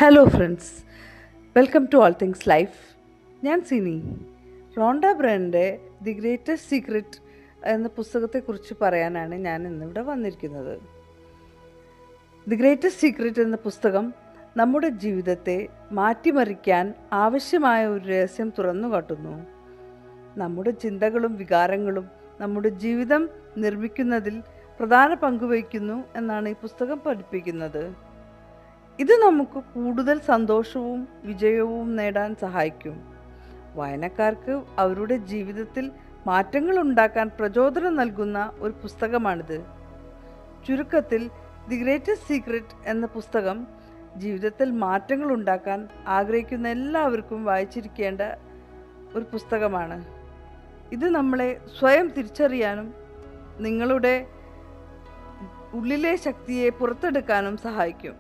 Hello friends, welcome to all things life. ഞാൻ Sini. Rhonda ബ്രൻ്റെ the greatest secret എന്ന പുസ്തകത്തെക്കുറിച്ച് പറയാനാണ് ഞാൻ ഇന്നിവിടെ വന്നിരിക്കുന്നത്. ദി ഗ്രേറ്റസ്റ്റ് സീക്രറ്റ് എന്ന പുസ്തകം നമ്മുടെ ജീവിതത്തെ മാറ്റിമറിക്കാൻ ആവശ്യമായ ഒരു രഹസ്യം തുറന്നു കാട്ടുന്നു. നമ്മുടെ ചിന്തകളും വികാരങ്ങളും നമ്മുടെ ജീവിതം നിർമ്മിക്കുന്നതിൽ പ്രധാന പങ്കുവഹിക്കുന്നു എന്നാണ് ഈ പുസ്തകം പഠിപ്പിക്കുന്നത്. ഇത് നമുക്ക് കൂടുതൽ സന്തോഷവും വിജയവും നേടാൻ സഹായിക്കും. വായനക്കാർക്ക് അവരുടെ ജീവിതത്തിൽ മാറ്റങ്ങൾ ഉണ്ടാക്കാൻ പ്രചോദനം നൽകുന്ന ഒരു പുസ്തകമാണിത്. ചുരുക്കത്തിൽ, ദി ഗ്രേറ്റസ്റ്റ് സീക്രറ്റ് എന്ന പുസ്തകം ജീവിതത്തിൽ മാറ്റങ്ങൾ ഉണ്ടാക്കാൻ ആഗ്രഹിക്കുന്ന എല്ലാവർക്കും വായിച്ചിരിക്കേണ്ട ഒരു പുസ്തകമാണ്. ഇത് നമ്മളെ സ്വയം തിരിച്ചറിയാനും നിങ്ങളുടെ ഉള്ളിലെ ശക്തിയെ പുറത്തെടുക്കാനും സഹായിക്കും.